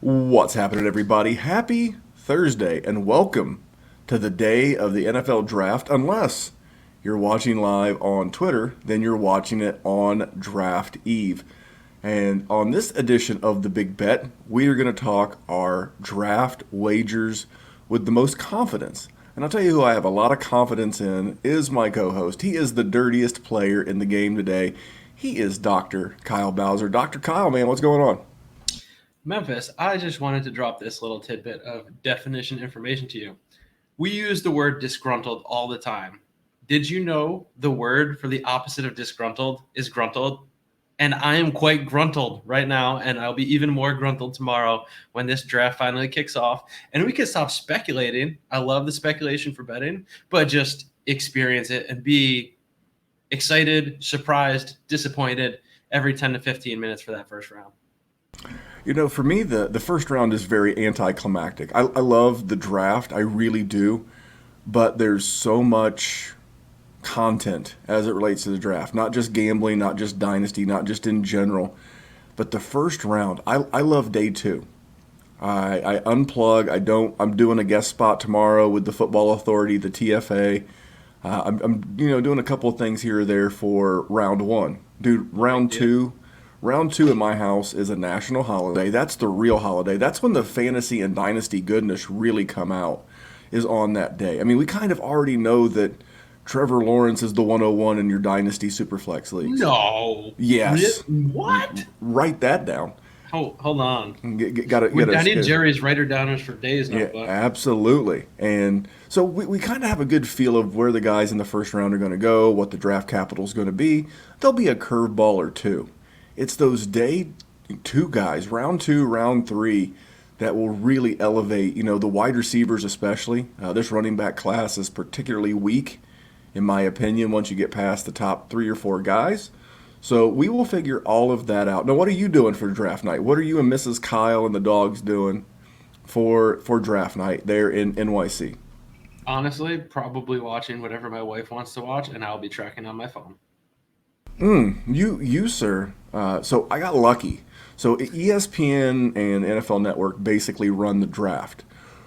What's happening, everybody? Happy Thursday, and welcome to the day of the NFL Draft. Unless you're watching live on Twitter, then you're watching it on Draft Eve. And on this edition of The Big Bet, we are going to talk our draft wagers with the most confidence. And I'll tell you who I have a lot of confidence in is my co-host. He is the dirtiest player in the game today. He is Dr. Kyle Bowser. Dr. Kyle, man, what's going on? Memphis, I just wanted to drop this little tidbit of definition information to you. We use the word disgruntled all the time. Did you know the word for the opposite of disgruntled is gruntled? And I am quite gruntled right now, and I'll be even more gruntled tomorrow when this draft finally kicks off. And we can stop speculating. I love the speculation for betting, but just experience it and be excited, surprised, disappointed every 10 to 15 minutes for that first round. You know, for me, the first round is very anticlimactic. I love the draft, I really do, but there's so much content as it relates to the draft. Not just gambling, not just Dynasty, not just in general, but the first round. I love day two. I unplug. I'm doing a guest spot tomorrow with the Football Authority, the TFA. I'm doing a couple of things here or there for round one. Dude, round two in my house is a national holiday. That's the real holiday. That's when the fantasy and dynasty goodness really come out, is on that day. I mean, we kind of already know that Trevor Lawrence is the 101 in your dynasty superflex leagues. No. Yes. What? Write that down. Hold on. Got I need Jerry's writer downers for days now. Yeah, But absolutely. And so we kind of have a good feel of where the guys in the first round are going to go, what the draft capital is going to be. There'll be a curveball or two. It's those day two guys, round two, round three, that will really elevate, the wide receivers especially. This running back class is particularly weak, in my opinion, once you get past the top three or four guys. So we will figure all of that out. Now, what are you doing for draft night? What are you and Mrs. Kyle and the dogs doing for draft night there in NYC? honestly, probably watching whatever my wife wants to watch, and I'll be tracking on my phone. You sir. So I got lucky. So ESPN and NFL Network basically run the draft.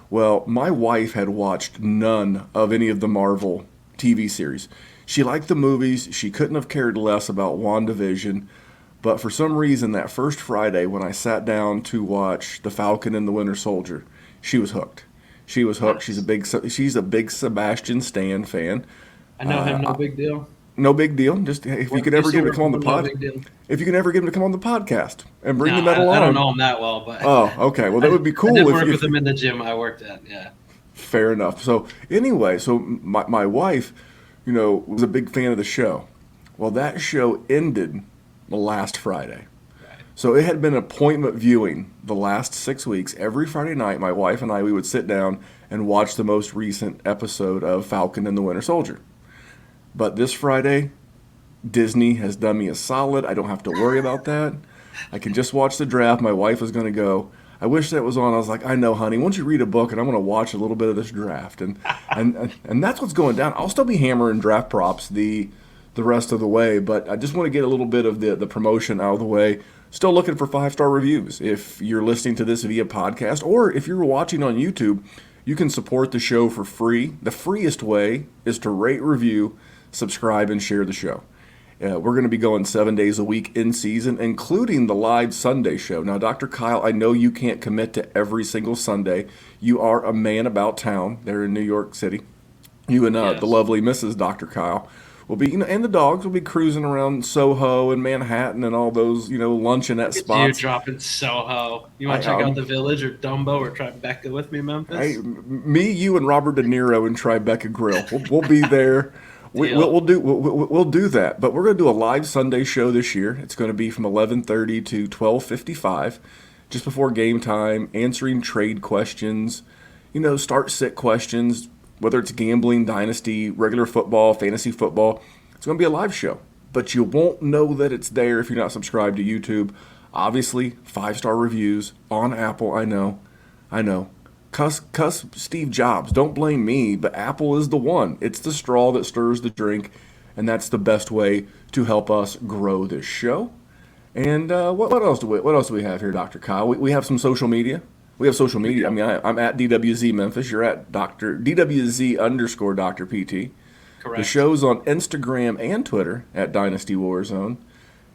Well, my wife had watched none of any of the Marvel TV series. She liked the movies. She couldn't have cared less about WandaVision. But for some reason, that first Friday when I sat down to watch The Falcon and the Winter Soldier, she was hooked. She was hooked. Nice. She's a big Sebastian Stan fan. I know him, no big deal. No big deal. Just hey, if you What could ever used to get him to work come on for the him, no pod, big deal. if you can ever get him to come on the podcast and bring No, the metal I don't on. know him that well, but Oh, okay. Well, that would be I did cool work if with him in the gym I worked at. Yeah. fair enough. So anyway, so my wife, was a big fan of the show. Well, that show ended last Friday. Right. So it had been appointment viewing the last 6 weeks. Every Friday night, my wife and I, we would sit down and watch the most recent episode of Falcon and the Winter Soldier. But this Friday, Disney has done me a solid. I don't have to worry about that. I can just watch the draft. My wife is going to go. I wish that was on. I was like, I know, honey. Once you read a book, and I'm going to watch a little bit of this draft, and that's what's going down. I'll still be hammering draft props the rest of the way, but I just want to get a little bit of the promotion out of the way. Still looking for 5-star reviews. If you're listening to this via podcast, or if you're watching on YouTube, you can support the show for free. The freest way is to rate, review, subscribe, and share the show. We're going to be going 7 days a week in season, including the live Sunday show. Now, Dr. Kyle, I know you can't commit to every single Sunday. You are a man about town there in New York City. You and the Yes. lovely Mrs. Dr. Kyle will be, and the dogs will be cruising around Soho and Manhattan and all those, luncheonette Look at you spots. dropping Soho. You I, want to check out um, the Village or Dumbo or Tribeca with me, Hey, Memphis? me, you, and Robert De Niro in Tribeca Grill. We'll be there. Deal. We'll do that. But we're going to do a live Sunday show this year. It's going to be from 11:30 to 12:55, just before game time, answering trade questions, start sit questions, whether it's gambling, dynasty, regular football, fantasy football. It's going to be a live show. But you won't know that it's there if you're not subscribed to YouTube. Obviously, 5-star reviews on Apple. I know. Cuss Steve Jobs. Don't blame me, but Apple is the one. It's the straw that stirs the drink, and that's the best way to help us grow this show. And what else do we have here, Dr. Kyle? We have some social media. We have social We media. I do. mean, I'm at DWZ Memphis. You're at Dr. DWZ underscore Dr. PT. The Correct. show's on Instagram and Twitter at Dynasty Warzone.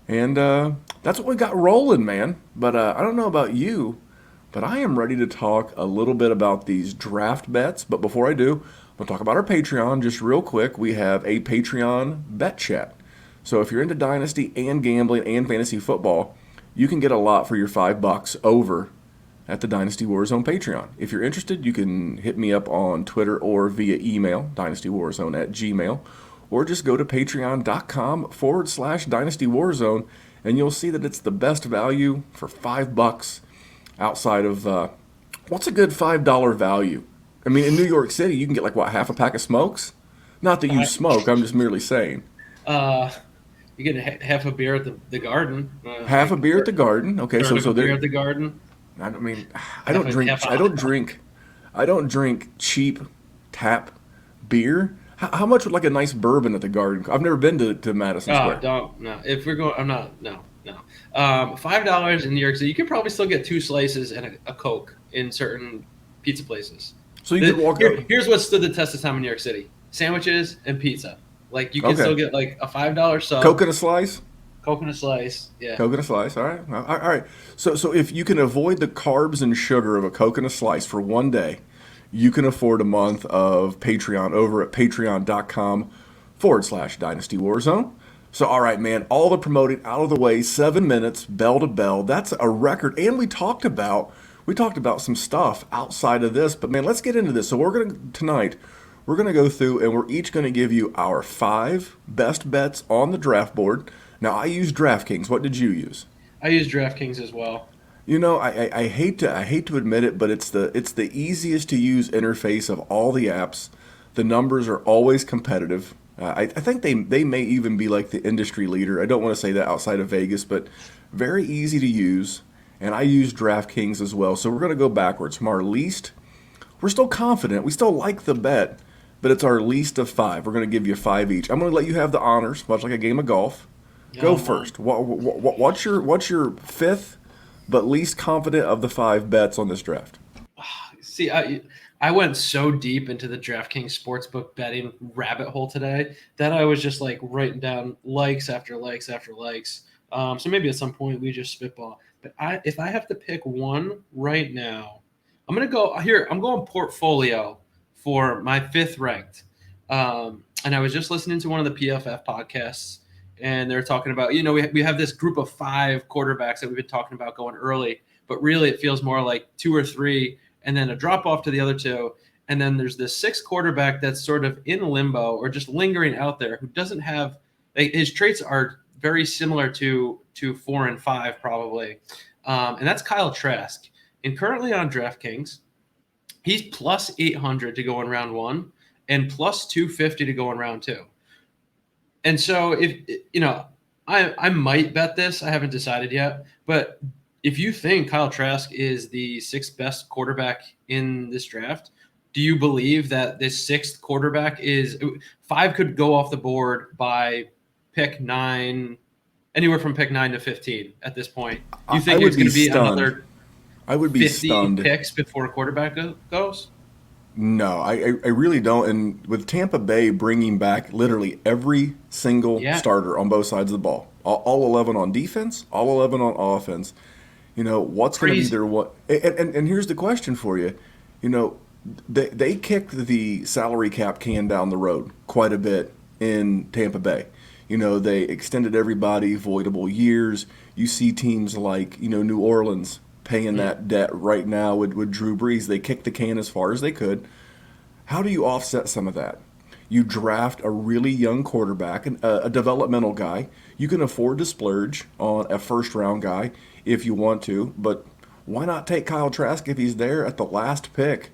And that's what we got rolling, man. But I don't know about you, but I am ready to talk a little bit about these draft bets. But before I do, we'll talk about our Patreon just real quick. We have a Patreon bet chat. So if you're into Dynasty and gambling and fantasy football, you can get a lot for your $5 over at the Dynasty Warzone Patreon. If you're interested, you can hit me up on Twitter or via email, dynastywarzone at gmail, or just go to patreon.com/Dynasty Warzone, and you'll see that it's the best value for $5 outside of what's a good $5 value? I mean, in New York City, you can get like what, half a pack of smokes? Not that you Uh, smoke, I'm just merely saying. uh, you get half a beer at the garden, Half a like beer at the garden. Okay, third so of a so beer there. at the garden, I mean, half a half I don't a. drink, I don't drink cheap tap beer. How much would like a nice bourbon at the Garden? I've never been to Madison Oh, Square. don't no. If we're going, I'm not. No, no. $5 in New York City, you could probably still get two slices and a Coke in certain pizza places. So you could walk up. Here's what stood the test of time in New York City: sandwiches and pizza. Like you can still Okay, get like a $5 Coke sub, and a slice. Coke and a slice. Yeah. Coke and a slice. All right, all right. So if you can avoid the carbs and sugar of a Coke and a slice for one day, you can afford a month of Patreon over at patreon.com/Dynasty Warzone. So, all right, man, all the promoting out of the way, 7 minutes, bell to bell. That's a record. And we talked about some stuff outside of this, but man, let's get into this. So we're gonna go through and we're each gonna give you our 5 best bets on the draft board. Now I use DraftKings. What did you use? I use DraftKings as well. You know, I hate to admit it, but it's the easiest to use interface of all the apps. The numbers are always competitive. I think they may even be like the industry leader. I don't want to say that outside of Vegas, but very easy to use. And I use DraftKings as well. So we're going to go backwards from our least. We're still confident. We still like the bet, but it's our least of 5. We're going to give you 5 each. I'm going to let you have the honors, much like a game of golf. Go Oh my. first. What's your fifth but least confident of the 5 bets on this draft? See, I went so deep into the DraftKings sportsbook betting rabbit hole today that I was just like writing down likes after likes after likes. So maybe at some point we just spitball. But if I have to pick one right now, I'm gonna go here. I'm going portfolio for my fifth ranked. And I was just listening to one of the PFF podcasts, and they're talking about we have this group of 5 quarterbacks that we've been talking about going early, but really it feels more like 2 or 3 and then a drop off to the other 2. And then there's this 6th quarterback that's sort of in limbo or just lingering out there who doesn't have his traits are very similar to 4 and 5 probably, and that's Kyle Trask. And currently on DraftKings, he's plus 800 to go in round 1 and plus 250 to go in round 2. And so if I might bet this. I haven't decided yet, but if you think Kyle Trask is the 6th best quarterback in this draft, do you believe that this 6th quarterback is 5 could go off the board by pick 9, anywhere from pick 9 to 15 at this point? You I think would it's be going to be stunned. another I would be 50 stunned. picks before a quarterback goes? No, I really don't. And with Tampa Bay bringing back literally every single Yeah, starter on both sides of the ball, all 11 on defense, all 11 on offense, what's going to be crazy. their what? And here's the question for you. You know, they kicked the salary cap can down the road quite a bit in Tampa Bay. They extended everybody voidable years. You see teams like, New Orleans paying Mm. that debt right now with Drew Brees. They kicked the can as far as they could. How do you offset some of that? You draft a really young quarterback, a developmental guy. You can afford to splurge on a first round guy if you want to, but why not take Kyle Trask if he's there at the last pick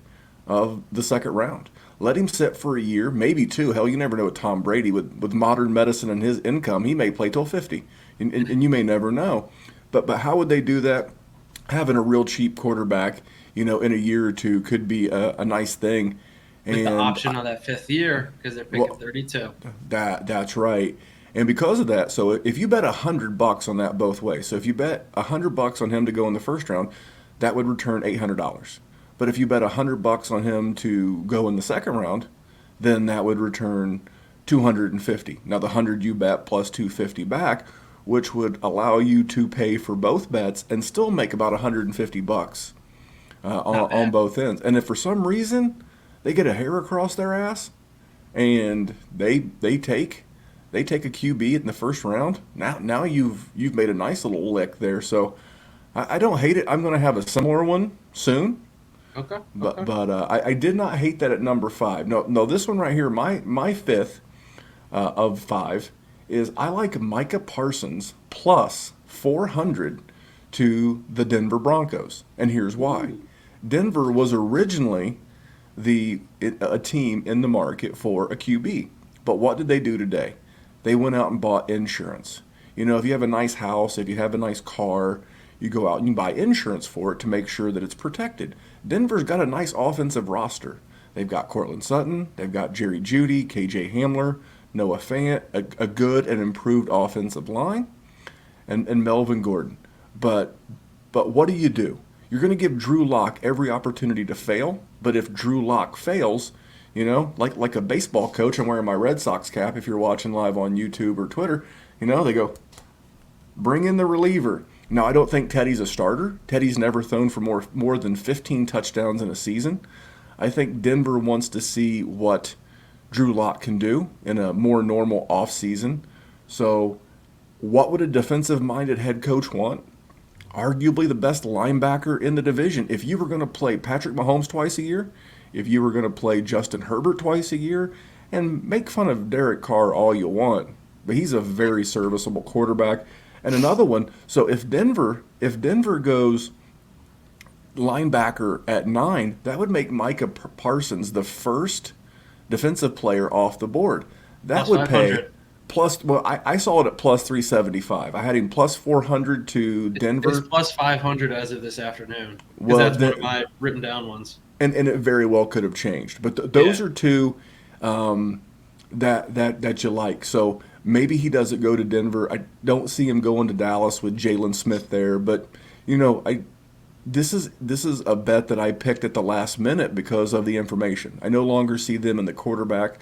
of the second round? Let him sit for a year, maybe 2. Hell, you never know with Tom Brady. With modern medicine and his income, he may play till 50, and you may never know. But how would they do that? Having a real cheap quarterback, in a year or 2 could be a nice thing. With the And option on that 5th year because they're picking well, 32. that's right. And because of that, so if you bet $100 on that both ways, so if you bet $100 on him to go in the first round, that would return $800. But if you bet $100 on him to go in the second round, then that would return 250. Now the 100 you bet plus 250 back, which would allow you to pay for both bets and still make about $150 on both ends. And if for some reason they get a hair across their ass and they take a QB in the first round, now you've made a nice little lick there. So I don't hate it. I'm going to have a similar one soon. Okay. But I did not hate that at number 5. No, this one right here, my fifth of 5 is I like Micah Parsons plus 400 to the Denver Broncos, and here's why. Denver was originally a team in the market for a QB, but what did they do today? They went out and bought insurance. You know, if you have a nice house, if you have a nice car, you go out and you buy insurance for it to make sure that it's protected. Denver's got a nice offensive roster. They've got Cortland Sutton, they've got Jerry Jeudy, KJ Hamler, Noah Fant, a good and improved offensive line, and Melvin Gordon. But what do? You're going to give Drew Lock every opportunity to fail, but if Drew Lock fails, you know, like a baseball coach, I'm wearing my Red Sox cap if you're watching live on YouTube or Twitter, you know, they go, bring in the reliever. Now, I don't think Teddy's a starter. Teddy's never thrown for more than 15 touchdowns in a season. I think Denver wants to see what Drew Lock can do in a more normal offseason. So what would a defensive-minded head coach want? Arguably the best linebacker in the division. If you were going to play Patrick Mahomes twice a year, if you were going to play Justin Herbert twice a year, and make fun of Derek Carr all you want, but he's a very serviceable quarterback. And another one, so if Denver goes linebacker at 9, that would make Micah Parsons the first defensive player off the board. That would pay plus, well, I saw it at plus 375. I had him plus 400 to Denver. It's plus 500 as of this afternoon. Because that's one of my written down ones. And it very well could have changed. But those are two that you like. So maybe he doesn't go to Denver. I don't see him going to Dallas with Jalen Smith there. But, you know, this is a bet that I picked at the last minute because of the information. I no longer see them in the quarterback.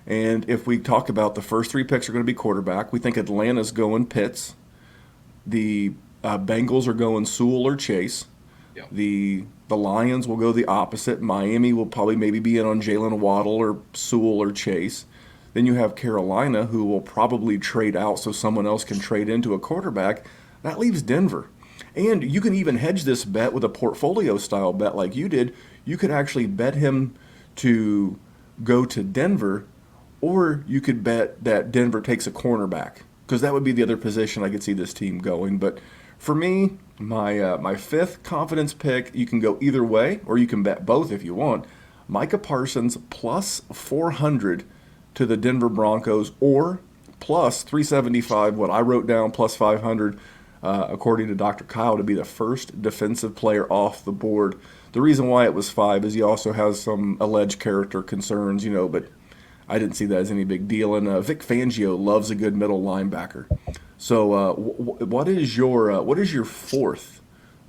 And if we talk about the first 3 picks are going to be quarterback, we think Atlanta's going Pitts. The Bengals are going Sewell or Chase. Yep. The Lions will go the opposite. Miami will probably maybe be in on Jalen Waddle or Sewell or Chase. Then you have Carolina, who will probably trade out so someone else can trade into a quarterback. That leaves Denver. And you can even hedge this bet with a portfolio-style bet like you did. You could actually bet him to go to Denver, or you could bet that Denver takes a cornerback, because that would be the other position I could see this team going. But for me, my fifth confidence pick, you can go either way, or you can bet both if you want. Micah Parsons plus 400 to the Denver Broncos, or plus 375, what I wrote down, plus 500, according to Dr. Kyle, to be the first defensive player off the board. The reason why it was 5 is he also has some alleged character concerns, you know, but I didn't see that as any big deal. And Vic Fangio loves a good middle linebacker. So what is your fourth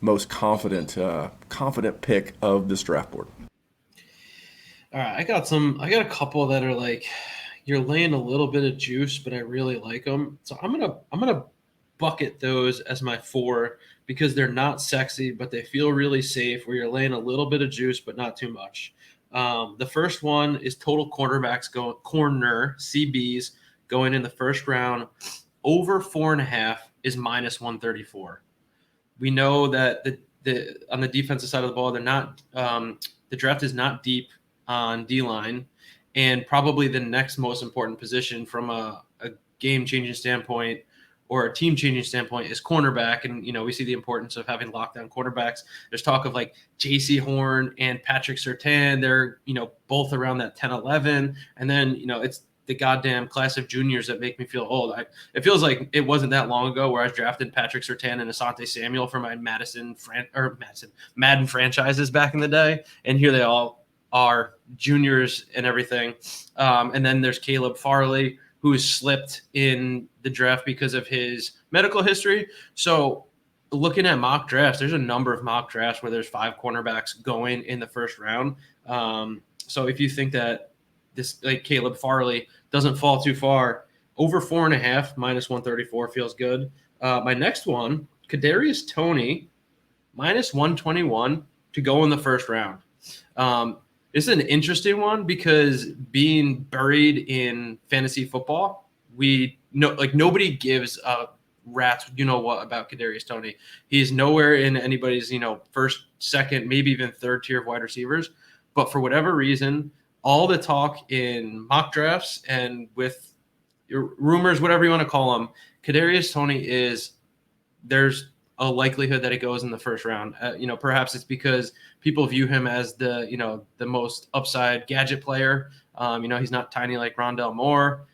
most confident pick of this draft board? All right, I got a couple that are like, you're laying a little bit of juice, but I really like them. So I'm gonna bucket those as my 4 because they're not sexy, but they feel really safe. Where you're laying a little bit of juice, but not too much. The first one is total cornerbacks corner CBs going in the first round. Over 4.5 is minus 134. We know that the on the defensive side of the ball, they're not the draft is not deep on D-line, and probably the next most important position from a game-changing standpoint or a team-changing standpoint is cornerback. And, you know, we see the importance of having lockdown quarterbacks. There's talk of like J.C. Horn and Patrick Surtain. They're, you know, both around that 10-11. And then, you know, it's the goddamn class of juniors that make me feel old. It feels like it wasn't that long ago where I was drafting Patrick Surtain and Asante Samuel for my Madden franchises back in the day. And here they all are juniors and everything. And then there's Caleb Farley, who slipped in the draft because of his medical history. So looking at mock drafts, there's a number of mock drafts where there's 5 cornerbacks going in the first round. So if you think that this, like Caleb Farley, doesn't fall too far, over 4.5 minus 134 feels good. My next one, Kadarius Toney, minus 121 to go in the first round. This is an interesting one because being buried in fantasy football, we know like nobody gives a rat's what about Kadarius Toney. He's nowhere in anybody's first, second, maybe even third tier of wide receivers. But for whatever reason, all the talk in mock drafts and with rumors, whatever you want to call them, Kadarius Toney there's a likelihood that it goes in the first round. Perhaps it's because people view him as the most upside gadget player. He's not tiny like Rondell Moore.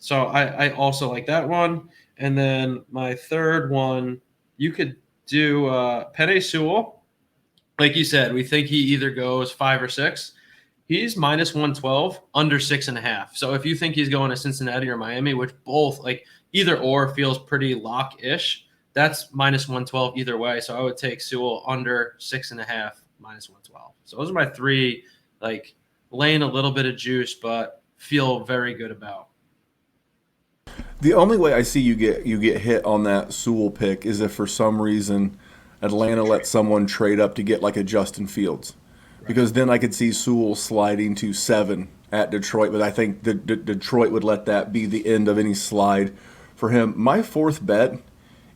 So I also like that one. And then my third one, you could do Penei Sewell. Like you said, we think he either goes 5 or 6. He's minus 112, under 6.5. So if you think he's going to Cincinnati or Miami, which both like either or feels pretty lock-ish, that's minus 112 either way. So I would take Sewell under 6.5, minus 112. So those are my 3, like laying a little bit of juice, but feel very good about. The only way I see you get hit on that Sewell pick is if for some reason Atlanta lets someone trade up to get like a Justin Fields. Because then I could see Sewell sliding to 7 at Detroit, but I think Detroit would let that be the end of any slide for him. My 4th bet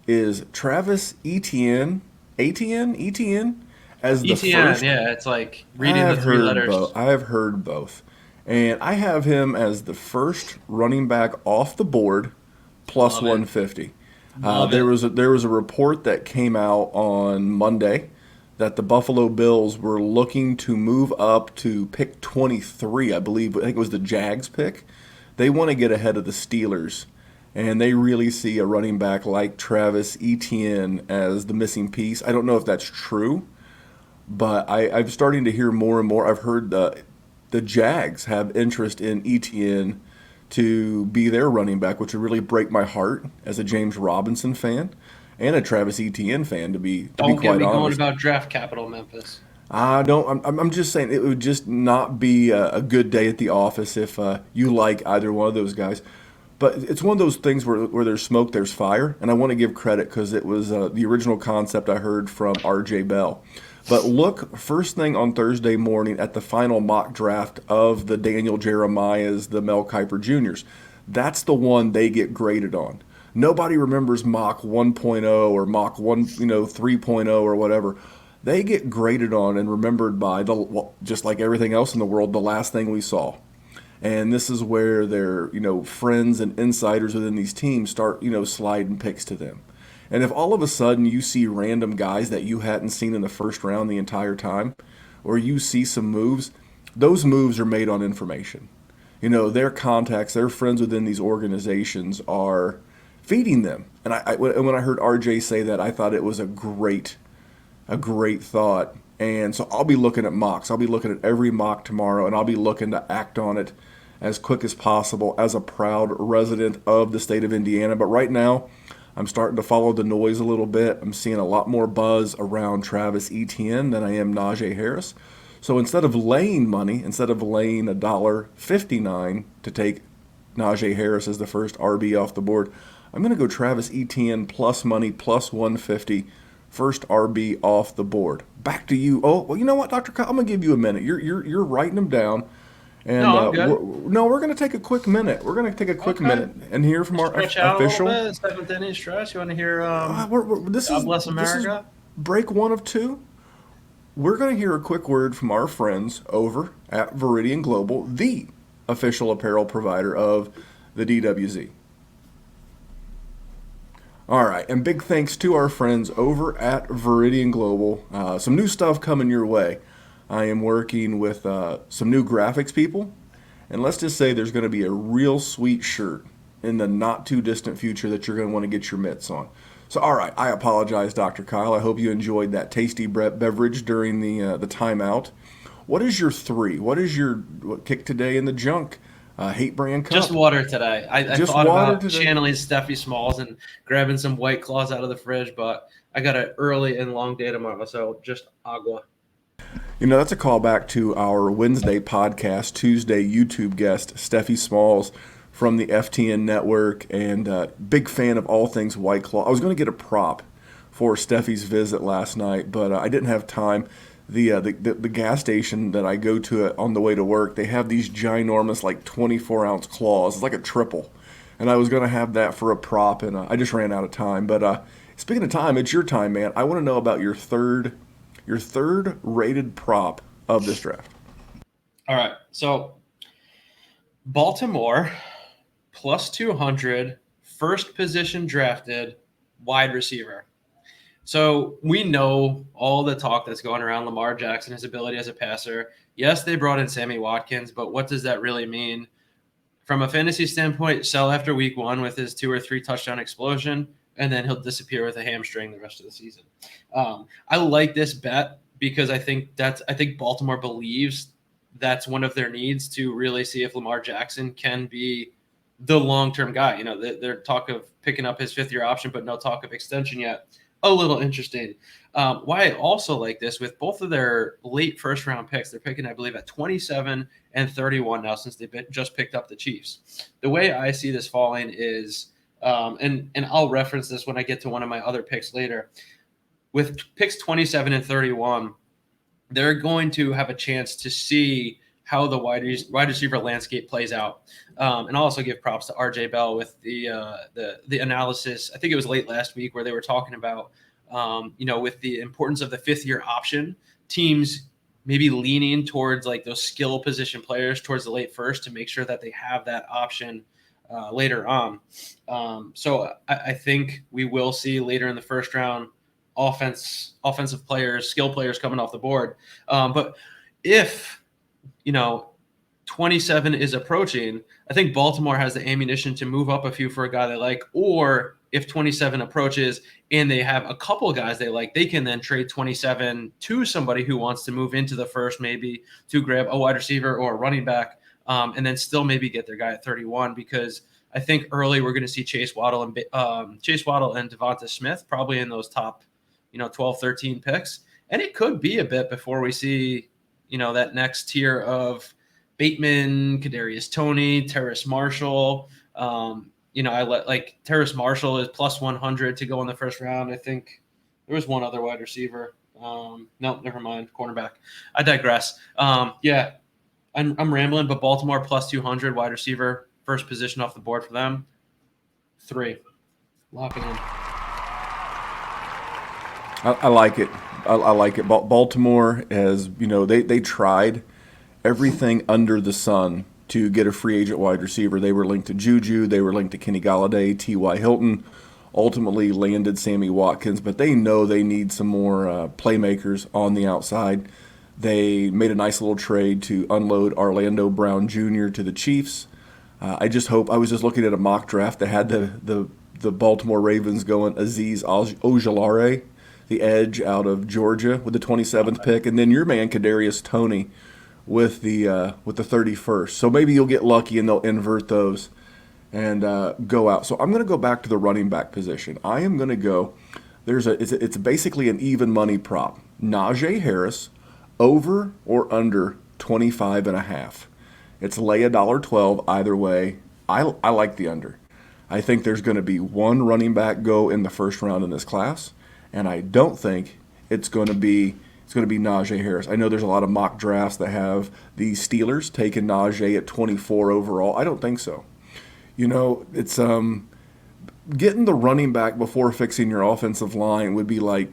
is Travis Etienne as the Etienne, first. yeah, it's like reading the 3 letters. I have heard both. And I have him as the first running back off the board, plus 150. There was a report that came out on Monday that the Buffalo Bills were looking to move up to pick 23, I believe. I think it was the Jags pick. They want to get ahead of the Steelers, and they really see a running back like Travis Etienne as the missing piece. I don't know if that's true, but I'm starting to hear more and more. I've heard the Jags have interest in Etienne to be their running back, which would really break my heart as a James Robinson fan and a Travis Etienne fan, to be quite honest. Don't get me going about draft capital, Memphis. I'm just saying it would just not be a good day at the office if you like either one of those guys. But it's one of those things where there's smoke, there's fire, and I want to give credit because it was the original concept I heard from R.J. Bell. But look first thing on Thursday morning at the final mock draft of the Daniel Jeremiahs, the Mel Kiper Jr.'s. That's the one they get graded on. Nobody remembers mock 1.0 or mock 3.0 or whatever. They get graded on and remembered by just like everything else in the world, the last thing we saw. And this is where their friends and insiders within these teams start sliding picks to them. And if all of a sudden you see random guys that you hadn't seen in the first round the entire time, or you see some moves, those moves are made on information. Their contacts, their friends within these organizations are feeding them. And when I heard RJ say that, I thought it was a great thought. And so I'll be looking at mocks. I'll be looking at every mock tomorrow, and I'll be looking to act on it as quick as possible as a proud resident of the state of Indiana. But right now, I'm starting to follow the noise a little bit. I'm seeing a lot more buzz around Travis Etienne than I am Najee Harris. So instead of laying $1.59 to take Najee Harris as the first RB off the board, I'm going to go Travis Etienne plus money, plus 150, first RB off the board. Back to you. Oh, well, you know what, Dr. Kyle? I'm going to give you a minute. You're writing them down. And we're going to take a quick minute. We're going to take a quick minute and hear from our official. Seventh inning stretch. You want to hear this God Bless America? This is break 1 of 2. We're going to hear a quick word from our friends over at Viridian Global, the official apparel provider of the DWZ. All right, and big thanks to our friends over at Viridian Global. Some new stuff coming your way. I am working with some new graphics people, and let's just say there's going to be a real sweet shirt in the not-too-distant future that you're going to want to get your mitts on. So, all right, I apologize, Dr. Kyle. I hope you enjoyed that tasty beverage during the timeout. What is your 3? What is your kick today in the junk? Hate Brand Cup. Just water today. I Just thought water about today. channeling Steffi Smalls and grabbing some White Claws out of the fridge, but I got an early and long day tomorrow, so just agua. That's a callback to our Wednesday podcast, Tuesday YouTube guest, Steffi Smalls from the FTN network, and big fan of all things White Claw. I was going to get a prop for Steffi's visit last night, but I didn't have time. The gas station that I go to on the way to work, they have these ginormous, like 24-ounce claws. It's like a triple. And I was going to have that for a prop, and I just ran out of time. But speaking of time, it's your time, man. I want to know about your third rated prop of this draft. All right. So Baltimore plus 200, first position drafted wide receiver. So we know all the talk that's going around Lamar Jackson, his ability as a passer. Yes, they brought in Sammy Watkins, but what does that really mean? From a fantasy standpoint, sell after week 1 with his 2 or 3 touchdown explosion, and then he'll disappear with a hamstring the rest of the season. I like this bet because I think Baltimore believes that's one of their needs to really see if Lamar Jackson can be the long-term guy. They're talk of picking up his 5th-year option, but no talk of extension yet. A little interesting. Why I also like this, with both of their late first-round picks, they're picking, I believe, at 27 and 31 now since they just picked up the Chiefs. The way I see this falling is, and I'll reference this when I get to one of my other picks later, with picks 27 and 31, they're going to have a chance to see how the wide receiver landscape plays out. And I'll also give props to RJ Bell with the analysis. I think it was late last week where they were talking about, with the importance of the 5th-year option, teams maybe leaning towards like those skill position players towards the late first to make sure that they have that option later on. So I think we will see later in the first round offensive players, skill players coming off the board. But if 27 is approaching, I think Baltimore has the ammunition to move up a few for a guy they like, or if 27 approaches and they have a couple guys they like, they can then trade 27 to somebody who wants to move into the first, maybe to grab a wide receiver or a running back, and then still maybe get their guy at 31, because I think early we're going to see Chase Waddle and Devonta Smith probably in those top, 12, 13 picks. And it could be a bit before we see that next tier of Bateman, Kadarius Toney, Terrace Marshall. Terrace Marshall is plus 100 to go in the first round. I think there was one other wide receiver. No, never mind. Cornerback. I digress. I'm rambling, but Baltimore plus 200 wide receiver, first position off the board for them. 3. Lock it in. I like it. I like it. Baltimore, as they tried everything under the sun to get a free agent wide receiver. They were linked to Juju. They were linked to Kenny Galladay, T.Y. Hilton. Ultimately landed Sammy Watkins, but they know they need some more playmakers on the outside. They made a nice little trade to unload Orlando Brown Jr. to the Chiefs. I just hope. I was just looking at a mock draft that had the Baltimore Ravens going Azeez Ojulari, the edge out of Georgia, with the 27th pick, and then your man Kadarius Toney with the 31st. So maybe you'll get lucky and they'll invert those and go out. So I'm going to go back to the running back position. I am going to go. It's basically an even money prop. Najee Harris over or under 25.5. It's lay $1.12 either way. I like the under. I think there's going to be one running back go in the first round in this class, and I don't think it's going to be Najee Harris. I know there's a lot of mock drafts that have the Steelers taking Najee at 24 overall. I don't think so. It's getting the running back before fixing your offensive line would be like,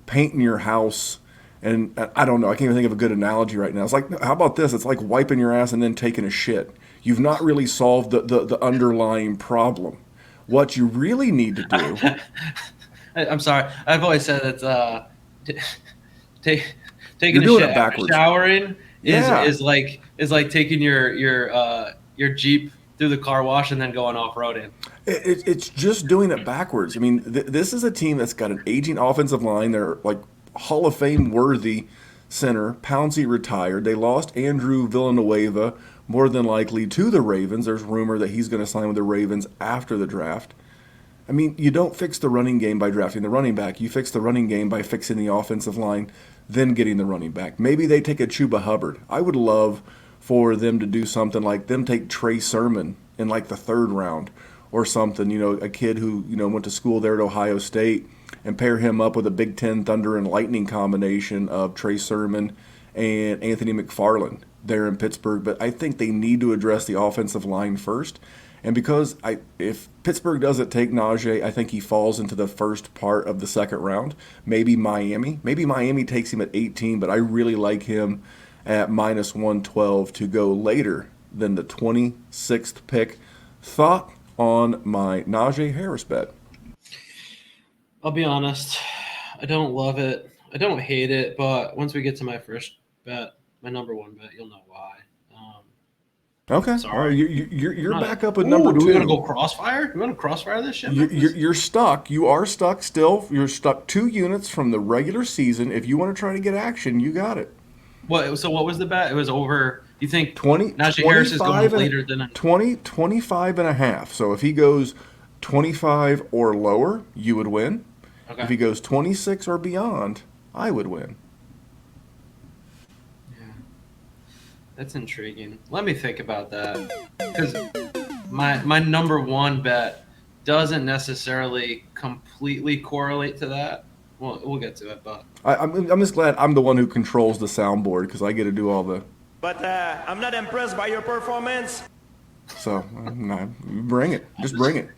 painting your house. And I don't know. I can't even think of a good analogy right now. It's like, how about this? It's like wiping your ass and then taking a shit. You've not really solved the underlying problem. What you really need to do. I'm sorry. I've always said that taking You're a doing shit it after backwards. showering Yeah. is like taking your Jeep through the car wash and then going off roading. It's just doing it backwards. I mean, this is a team that's got an aging offensive line. They're like Hall of Fame worthy center. Pouncey retired. They lost Andrew Villanueva, more than likely to the Ravens. There's rumor that he's going to sign with the Ravens after the draft. I mean, you don't fix the running game by drafting the running back. You fix the running game by fixing the offensive line, then getting the running back. Maybe they take a Chuba Hubbard. I would love for them to do something like them take Trey Sermon in like the third round or something, a kid who, went to school there at Ohio State, and pair him up with a Big Ten Thunder and Lightning combination of Trey Sermon and Anthony McFarland there in Pittsburgh. But I think they need to address the offensive line first. And because if Pittsburgh doesn't take Najee, I think he falls into the first part of the second round. Maybe Miami. Maybe Miami takes him at 18, but I really like him at minus 112 to go later than the 26th pick. Thought on my Najee Harris bet? I'll be honest. I don't love it. I don't hate it, but once we get to my first bet, my number one bet, you'll know why. Okay. Sorry. All right. You're back up at number 2. Do we want to go crossfire? Do we want to crossfire this shit? You're stuck. You are stuck still. You're stuck 2 units from the regular season. If you want to try to get action, you got it. So what was the bet? It was over. You think 20, Najee Harris is going later than 25 and a half. So if he goes 25 or lower, you would win. Okay. If he goes 26 or beyond, I would win. That's intriguing. Let me think about that, because my number one bet doesn't necessarily completely correlate to that. Well, we'll get to it, but I'm just glad I'm the one who controls the soundboard because I get to do all the. But I'm not impressed by your performance. So bring it. Just bring it.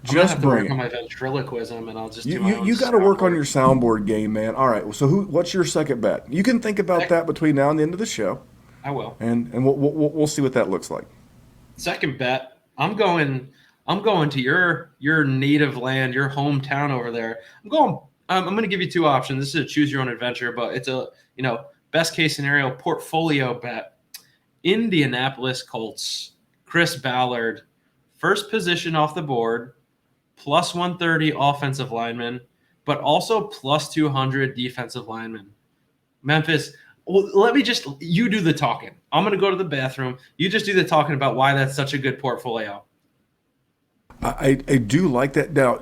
Just bring it. On my ventriloquism, and I'll just do my own. You got to work on your soundboard game, man. All right. So what's your second bet? You can think about that between now and the end of the show. I will, and we'll see what that looks like. Second bet, I'm going to your native land, your hometown over there. I'm going to give you 2 options. This is a choose your own adventure, but it's a best case scenario portfolio bet. Indianapolis Colts, Chris Ballard, first position off the board, plus 130 offensive lineman, but also plus 200 defensive lineman. Memphis. Well, you do the talking. I'm going to go to the bathroom. You just do the talking about why that's such a good portfolio. I do like that. Now,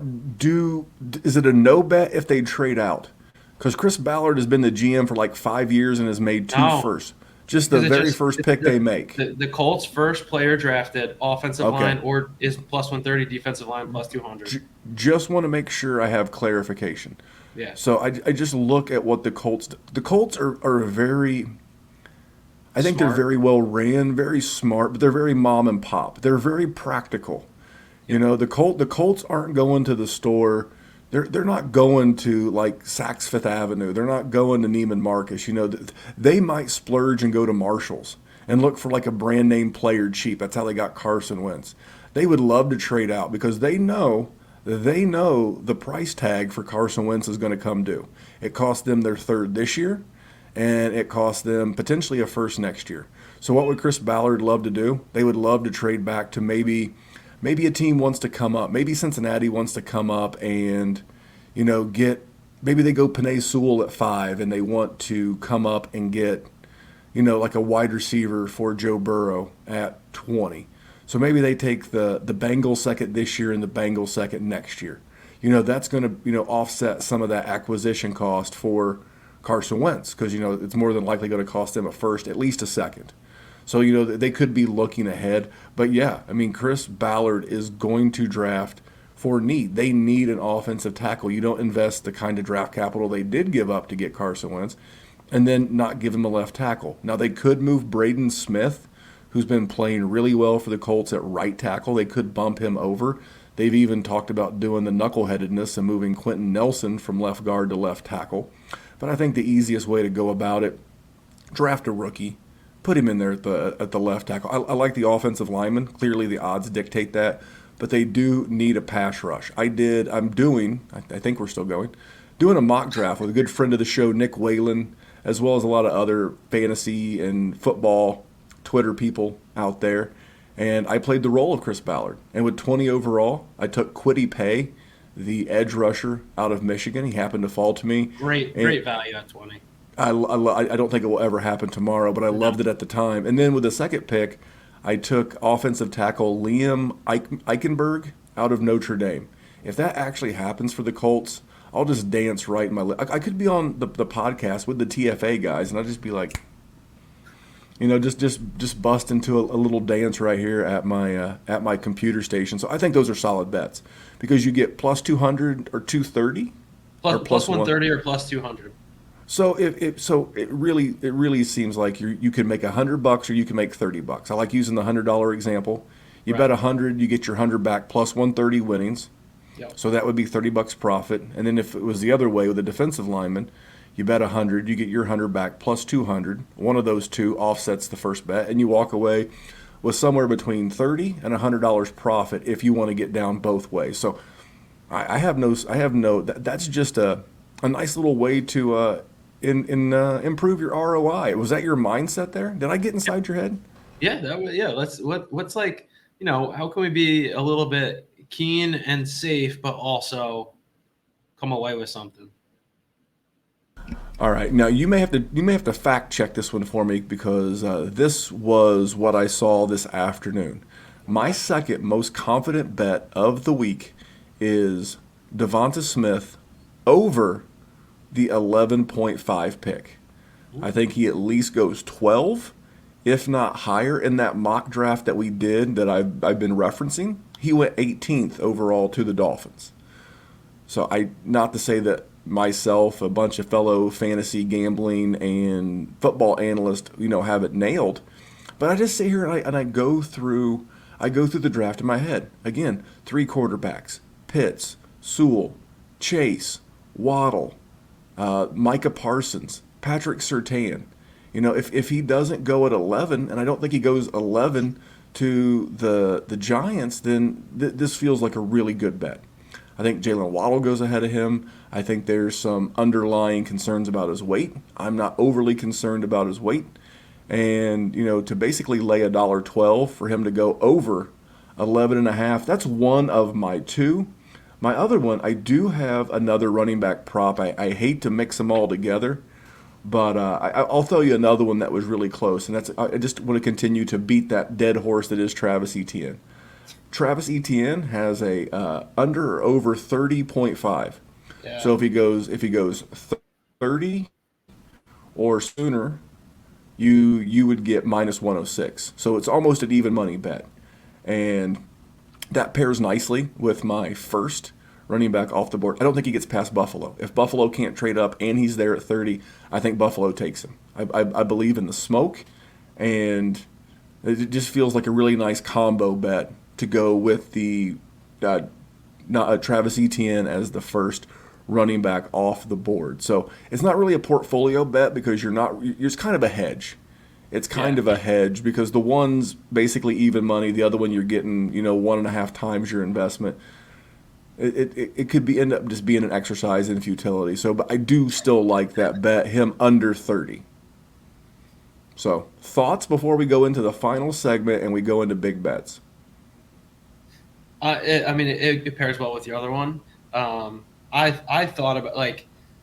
is it a no bet if they trade out? Because Chris Ballard has been the GM for like 5 years and has made 2 firsts. Just the very first pick they make. The Colts' first player drafted, offensive line, or is plus 130, defensive line, plus 200. Just want to make sure I have clarification. Yeah. So I just look at what the Colts do. The Colts are very – I think they're very well ran, very smart, but they're very mom and pop. They're very practical. The Colts aren't going to the store. They're not going to like Saks Fifth Avenue. They're not going to Neiman Marcus. They might splurge and go to Marshall's and look for like a brand name player cheap. That's how they got Carson Wentz. They would love to trade out because they know the price tag for Carson Wentz is going to come due. It cost them their 3rd this year, and it cost them potentially a 1st next year. So what would Chris Ballard love to do? They would love to trade back to maybe a team wants to come up. Maybe Cincinnati wants to come up and, maybe they go Penei Sewell at 5 and they want to come up and get, like a wide receiver for Joe Burrow at 20. So maybe they take the Bengals second this year and the Bengals second next year. That's going to, offset some of that acquisition cost for Carson Wentz because, it's more than likely going to cost them a 1st, at least a 2nd. So, they could be looking ahead. But, yeah, Chris Ballard is going to draft for need. They need an offensive tackle. You don't invest the kind of draft capital they did give up to get Carson Wentz and then not give him a left tackle. Now, they could move Braden Smith, who's been playing really well for the Colts at right tackle. They could bump him over. They've even talked about doing the knuckleheadedness and moving Quentin Nelson from left guard to left tackle. But I think the easiest way to go about it, draft a rookie, put him in there at the left tackle. I like the offensive lineman. Clearly the odds dictate that. But they do need a pass rush. I think we're still doing a mock draft with a good friend of the show, Nick Whalen, as well as a lot of other fantasy and football Twitter people out there. And I played the role of Chris Ballard. And with 20 overall, I took Kwity Paye, the edge rusher out of Michigan. He happened to fall to me. Great value at 20. I don't think it will ever happen tomorrow, but I loved it at the time. And then with the second pick, I took offensive tackle Liam Eichenberg out of Notre Dame. If that actually happens for the Colts, I'll just dance right in my I could be on the podcast with the TFA guys, and I'll just be like, just bust into a little dance right here at my computer station. So I think those are solid bets because you get plus 200 or 230 or Plus 130 or plus 200. So it really seems like you could make $100 or you can make $30. I like using the $100 example. You bet 100, you get your 100 back plus 130 winnings. Yep. So that would be $30 profit. And then if it was the other way with a defensive lineman, you bet 100, you get your 100 back plus 200. One of those two offsets the first bet, and you walk away with somewhere between $30 and $100 profit if you want to get down both ways. So that's just a nice little way to improve your ROI. Was that your mindset there? Did I get inside your head? Yeah, what's like, how can we be a little bit keen and safe, but also come away with something? All right. Now you may have to fact check this one for me because this was what I saw this afternoon. My second most confident bet of the week is Devonta Smith over the 11.5 pick. I think he at least goes 12, if not higher. In that mock draft that we did that I've been referencing, he went 18th overall to the Dolphins. So not to say that myself, a bunch of fellow fantasy gambling and football analysts, have it nailed, but I just sit here and I go through the draft in my head. Again, 3 quarterbacks: Pitts, Sewell, Chase, Waddle, Micah Parsons, Patrick Surtain. If he doesn't go at 11, and I don't think he goes 11 to the Giants, then this feels like a really good bet. I think Jalen Waddle goes ahead of him. I think there's some underlying concerns about his weight. I'm not overly concerned about his weight. And, to basically lay $1.12 for him to go over 11.5, that's one of my two. My other one, I do have another running back prop. I hate to mix them all together, but I'll tell you another one that was really close, and I just want to continue to beat that dead horse that is Travis Etienne. Travis Etienne has a under or over 30.5. Yeah. So if he goes 30 or sooner, you would get minus 106. So it's almost an even money bet, and that pairs nicely with my first running back off the board. I don't think he gets past Buffalo. If Buffalo can't trade up and he's there at 30, I think Buffalo takes him. I believe in the smoke, and it just feels like a really nice combo bet to go with the Travis Etienne as the first running back off the board. So it's not really a portfolio bet because it's kind of a hedge. It's kind of a hedge because the one's basically even money. The other one you're getting, 1.5 times your investment. It could end up just being an exercise in futility. So, but I do still like that bet, him under 30. So, thoughts before we go into the final segment and we go into big bets? It pairs well with the other one. I thought about,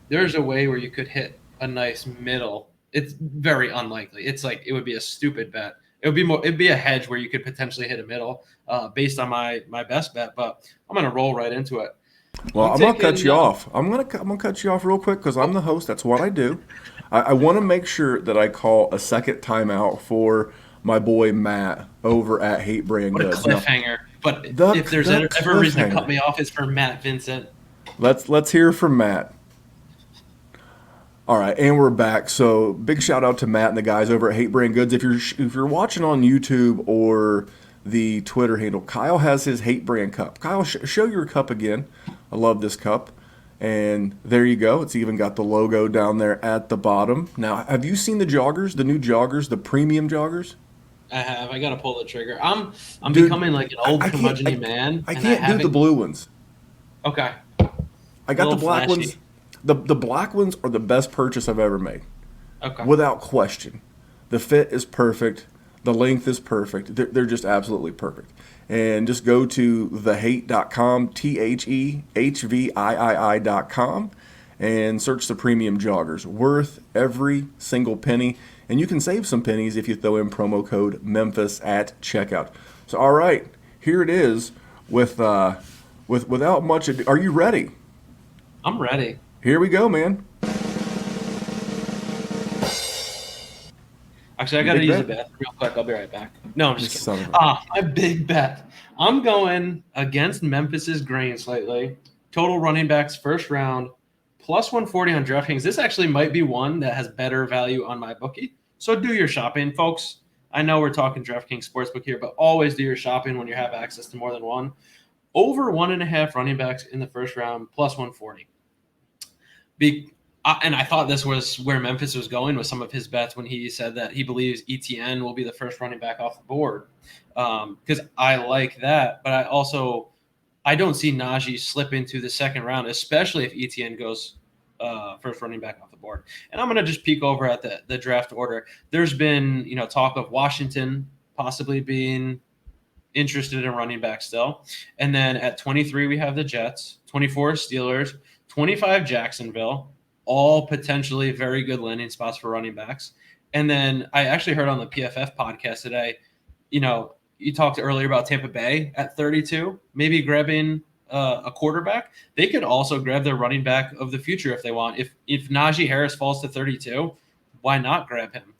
there's a way where you could hit a nice middle. It's very unlikely. It's like it would be a stupid bet. It'd be a hedge where you could potentially hit a middle based on my best bet. But I'm gonna roll right into it. Well, I'm gonna cut you off. I'm gonna cut you off real quick because I'm the host. That's what I do. I want to make sure that I call a second timeout for my boy Matt over at Hate Brand Goods. What a cliffhanger! But if there's ever a reason to cut me off, it's for Matt Vincent. Let's hear from Matt. All right, and we're back. So big shout out to Matt and the guys over at Hate Brand Goods. If you're watching on YouTube or the Twitter handle, Kyle has his Hate Brand cup. Kyle, show your cup again. I love this cup. And there you go. It's even got the logo down there at the bottom. Now, have you seen the joggers, the new joggers, the premium joggers? I have. I got to pull the trigger. I'm becoming like an old curmudgeon man. I can't do the blue ones. Okay. I got the black ones. The black ones are the best purchase I've ever made. Okay. Without question. The fit is perfect. The length is perfect. They're just absolutely perfect. And just go to thehate.com, THEHVIII.com, and search the premium joggers. Worth every single penny, and you can save some pennies if you throw in promo code Memphis at checkout. So, all right, here it is. Without much ado, are you ready? I'm ready. Here we go, man. Actually, I got to use bet? a bathroom real quick. I'll be right back. No, I'm just Son kidding. of a- My big bet. I'm going against Memphis's grain slightly. Total running backs first round, plus 140 on DraftKings. This actually might be one that has better value on my bookie. So do your shopping, folks. I know we're talking DraftKings Sportsbook here, but always do your shopping when you have access to more than one. Over 1.5 running backs in the first round, plus 140. And I thought this was where Memphis was going with some of his bets when he said that he believes ETN will be the first running back off the board. Because I like that, but I don't see Najee slip into the second round, especially if ETN goes first running back off the board. And I'm going to just peek over at the draft order. There's been talk of Washington possibly being interested in running back still. And then at 23, we have the Jets, 24 Steelers, 25 Jacksonville, all potentially very good landing spots for running backs. And then I actually heard on the PFF podcast today, you talked earlier about Tampa Bay at 32, maybe grabbing a quarterback. They could also grab their running back of the future if they want. If Najee Harris falls to 32, why not grab him?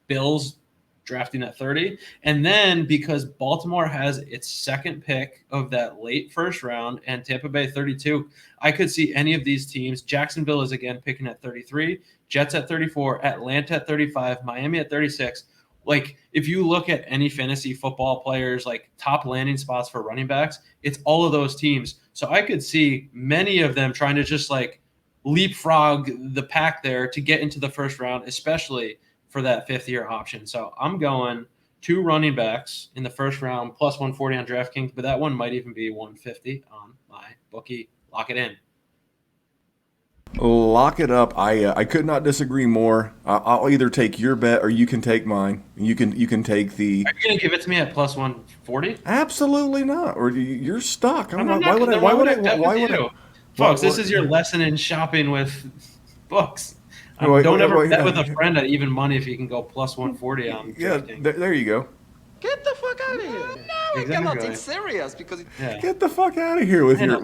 Bills drafting at 30. And then because Baltimore has its second pick of that late first round and Tampa Bay 32, I could see any of these teams. Jacksonville is again picking at 33, Jets at 34, Atlanta at 35, Miami at 36. Like if you look at any fantasy football players, like top landing spots for running backs, it's all of those teams. So I could see many of them trying to just like leapfrog the pack there to get into the first round, especially for that fifth-year option. So I'm going 2 running backs in the first round, plus 140 on DraftKings, but that one might even be 150 on my bookie. Lock it in. Lock it up. I could not disagree more. I'll either take your bet or you can take mine. You can take the. Are you going to give it to me at plus 140? Absolutely not. Or you're stuck. Why would I? Folks, this is your lesson in shopping with books. Don't ever bet with a friend at even money if you can go plus 140 on DraftKings. Yeah, there you go. Get the fuck out of here! No, I cannot. It's serious because. Get the fuck out of here with your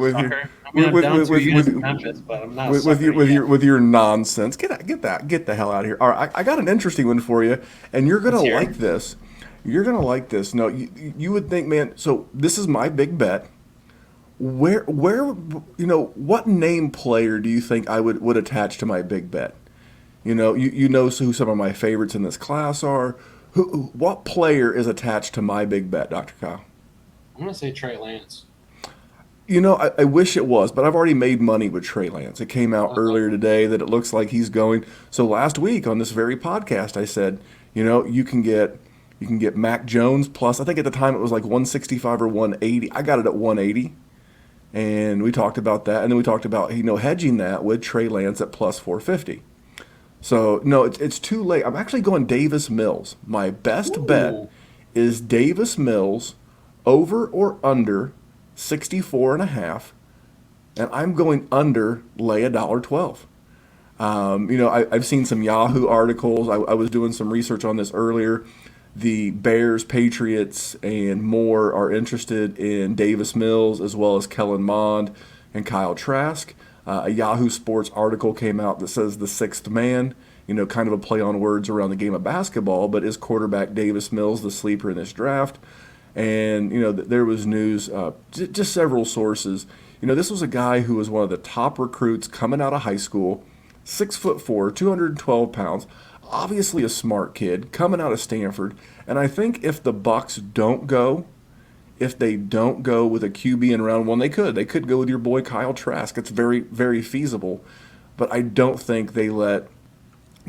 nonsense. Get the hell out of here. All right, I got an interesting one for you, and you're gonna like this. You're gonna like this. No, you would think, man. So this is my big bet. Where what name player do you think I would attach to my big bet? You know who some of my favorites in this class are. What player is attached to my big bet, Dr. Kyle? I'm going to say Trey Lance. I wish it was, but I've already made money with Trey Lance. It came out earlier today that it looks like he's going. So last week on this very podcast, I said, you can get Mac Jones plus, I think at the time it was like 165 or 180. I got it at 180. And we talked about that. And then we talked about, hedging that with Trey Lance at plus 450. So, no, it's too late. I'm actually going Davis Mills. My best bet is Davis Mills over or under 64.5. And I'm going under lay $1.12. I've seen some Yahoo articles. I was doing some research on this earlier. The Bears, Patriots, and more are interested in Davis Mills as well as Kellen Mond and Kyle Trask. A Yahoo Sports article came out that says the sixth man, kind of a play on words around the game of basketball, but is quarterback Davis Mills the sleeper in this draft? And, there was news, just several sources. This was a guy who was one of the top recruits coming out of high school, 6'4", 212 pounds, obviously a smart kid coming out of Stanford. And I think if the Bucks if they don't go with a QB in round one, they could go with your boy Kyle Trask. It's very, very feasible. But I don't think they let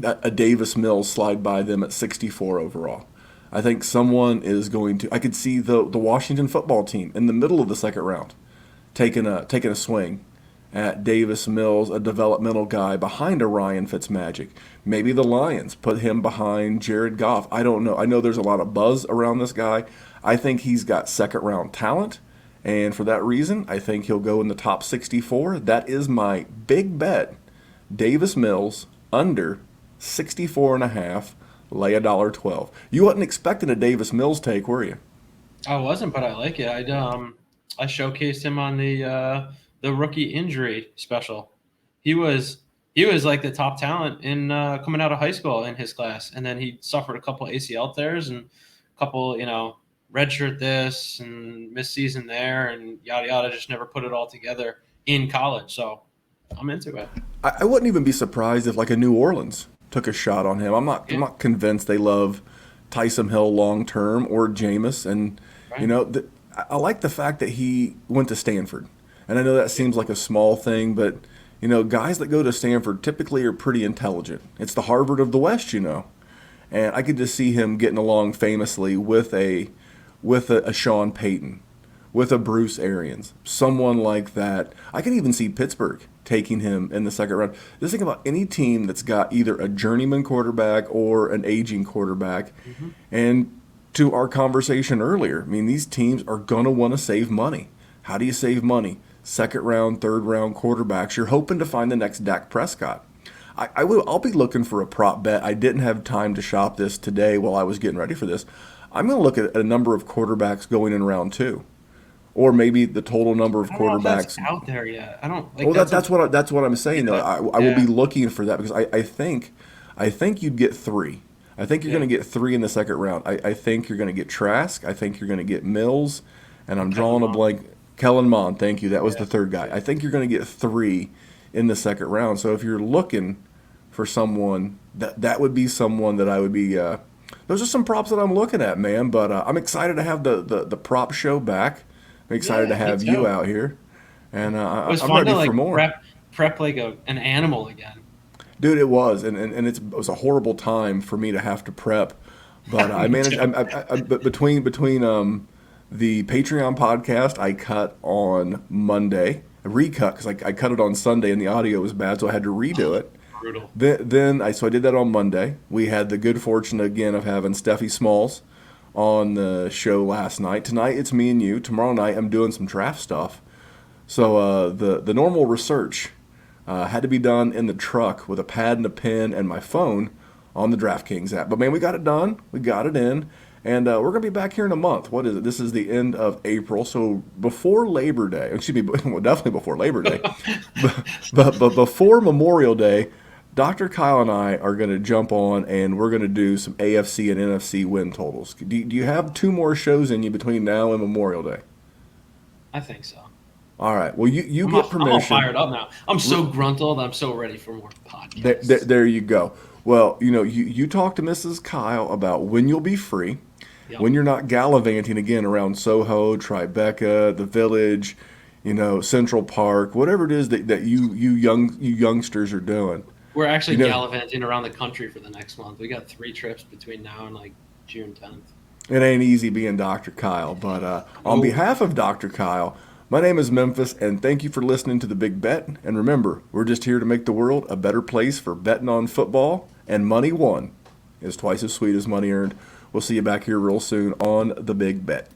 a Davis Mills slide by them at 64 overall. I think someone is going to – I could see the Washington football team in the middle of the second round taking a swing at Davis Mills, a developmental guy behind a Ryan Fitzmagic. Maybe the Lions put him behind Jared Goff. I don't know. I know there's a lot of buzz around this guy. I think he's got second-round talent, and for that reason, I think he'll go in the top 64. That is my big bet Davis Mills under 64.5, lay $1.12. You wasn't expecting a Davis Mills take, were you? I wasn't, but I like it. I showcased him on the rookie injury special. He was like the top talent in coming out of high school in his class, and then he suffered a couple ACL tears and a couple, redshirt this and missed season there and yada yada. Just never put it all together in college. So I'm into it. I wouldn't even be surprised if like a New Orleans took a shot on him. I'm not convinced they love Taysom Hill long term or Jameis, and Right. I like the fact that he went to Stanford. And I know that seems like a small thing, but guys that go to Stanford typically are pretty intelligent. It's the Harvard of the West. And I could just see him getting along famously with a Sean Payton, with a Bruce Arians, someone like that. I can even see Pittsburgh taking him in the second round. Just think about any team that's got either a journeyman quarterback or an aging quarterback. And to our conversation earlier, I mean, these teams are going to want to save money. How do you save money? Second round, third round quarterbacks. You're hoping to find the next Dak Prescott. I'll be looking for a prop bet. I didn't have time to shop this today while I was getting ready for this. I'm going to look at a number of quarterbacks going in round 2, or maybe the total number of I don't know if quarterbacks. that's out there yet. I don't like. Well, that's what I'm saying. Though I will be looking for that because I think you'd get 3. I think you're going to get 3 in the second round. I think you're going to get Trask. I think you're going to get Mills, and I'm drawing a blank. Kellen Mond, thank you. That was the third guy. I think you're going to get 3 in the second round. So if you're looking for someone, that would be someone that I would be. Those are some props that I'm looking at, man. But I'm excited to have the prop show back. I'm excited to have you out here, and It was I'm fun ready to for more. prep like an animal again. Dude, it was, and it was a horrible time for me to have to prep, but I managed. But between the Patreon podcast, I cut on Monday, I recut because I cut it on Sunday and the audio was bad, so I had to redo it. Brutal. So I did that on Monday. We had the good fortune again of having Steffi Smalls on the show last night. Tonight it's me and you. Tomorrow night I'm doing some draft stuff. So the normal research had to be done in the truck with a pad and a pen and my phone on the DraftKings app. But man, we got it done. We got it in. And we're going to be back here in a month. What is it? This is the end of April. So before Labor Day, excuse me, well, definitely before Labor Day, but before Memorial Day, Dr. Kyle and I are going to jump on and we're going to do some AFC and NFC win totals. Do you have 2 more shows in you between now and Memorial Day? I think so. All right. Well, you I'm get all permission. fired up now. I'm so gruntled. I'm so ready for more podcasts. There you go. Well, you talk to Mrs. Kyle about when you'll be free, when you're not gallivanting again around Soho, Tribeca, the Village, Central Park, whatever it is that you youngsters are doing. We're actually gallivanting around the country for the next month. We got 3 trips between now and like June 10th. It ain't easy being Dr. Kyle, but on behalf of Dr. Kyle, my name is Memphis, and thank you for listening to The Big Bet. And remember, we're just here to make the world a better place for betting on football, and money won is twice as sweet as money earned. We'll see you back here real soon on The Big Bet.